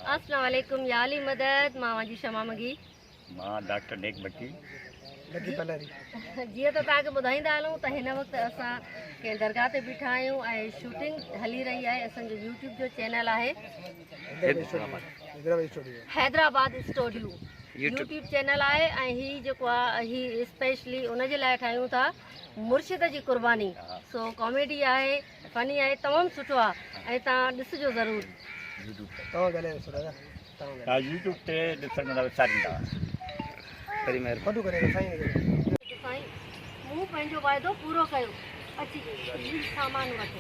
अस्सलाम वालेकुम या अली मदद मामा जी शमा मगी मां डॉक्टर नेक बट्टी लगी पलरी जीअं त तव्हांखे ॿुधाईंदा हलूं त हिन वक़्तु असां कंहिं दरगाह ते बीठा आहियूं ऐं शूटिंग हली रही आहे। असांजो यूट्यूब जो चैनल आहे हैदराबाद स्टूडियो यूट्यूब चैनल आहे ऐं हीअ जेको आहे हीअ स्पेशली उनजे लाइ ठाहियूं था मुर्शिद जी कुर्बानी। सो कॉमेडी आहे, फनी आहे, तमामु सुठो आहे ऐं तव्हां ॾिसिजो ज़रूरु। यूट्यूब ते ॾिसण में विसारींदा करी मेहर कदू करे साईं मूं पंहिंजो वाइदो पूरो कयो। अची सामान वठो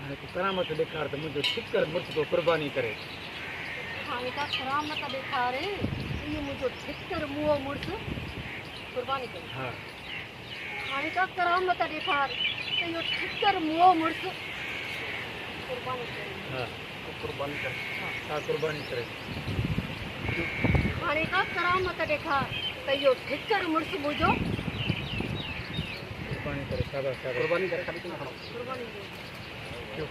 हाणे करामत ॾेखार त मुंहिंजो ठिकर मुर्च को कुर्बानी करे। हाणे का करामत ॾेखारे इहो मुंहिंजो ठिकर मुंहुं मुड़ुस कुर्बानी करे। हा हाणे का करामत ॾेखार त इहो ठिकर मुंहुं मुड़ुस कुर्बानी करे। हा कुर्बानी करे। हा कुर्बानी करे। हाणे का करामत ॾेखार त इहो ठिकर मुड़ुस मुंहिंजो कुर्बानी करे। शाबाश शाबाश कुर्बानी करे। खाली किना खड़ो कुर्बानी करे। क्यों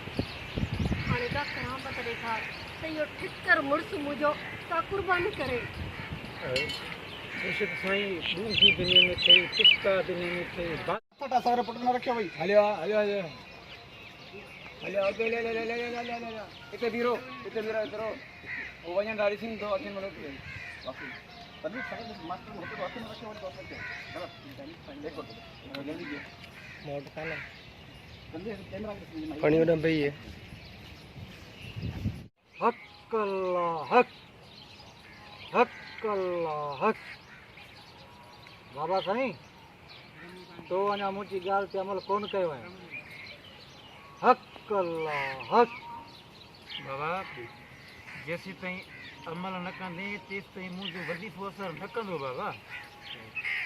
हाणे का करामत ॾेखार त इहो ठिकर मुड़ुस मुंहिंजो का कुर्बानी करे। बेशक साईं दूसरी दुनिया में थे किसका दुनिया में थे बात सारा पट न रखियो भाई। हलियो हलियो हलियो हलियो ओके ले ले ले ले ले ले ले इते बीरो इधर वो वजन दारी सिंह दो अखिन मनो के बाकी तभी सब मास्टर होते तो अखिन रखे और दोस्त के गलत देखो जल्दी ये मोड काला जल्दी कैमरा के फनी उडम भई है। हक अल्लाह हक हक अल्लाह हक बाबा साईं तो अञा मुंहिंजी ॻाल्हि ते अमल कोन कयो आहे। हक अल्लाह हक बाबा जेसीं ताईं अमल न कंदे तेसि ताईं मुंहिंजो वज़ीफ़ो असरु न कंदो बाबा।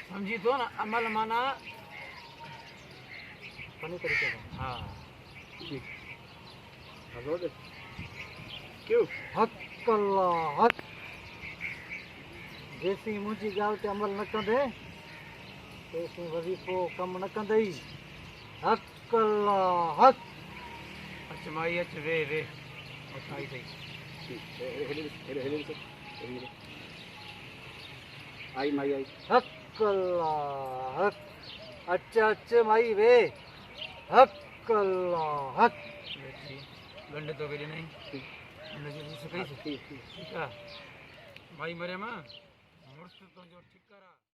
सम्झी थो न अमल माना फनी तरीक़े सां। हा क्यों हक अल्लाह हक जेसीं मुंहिंजी ॻाल्हि ते अमल न कंदे तेसीं वज़ीफ़ो कमु न कंदई। हक अल्लाह हक अच माई अच वे वे आई सही आई माई आई। हक अल्लाह हक अच अच माई वे हक अल्लाह हक गंड तो करे नहीं ठीक है भाई मरे मां मुर्स तो जो ठिकारा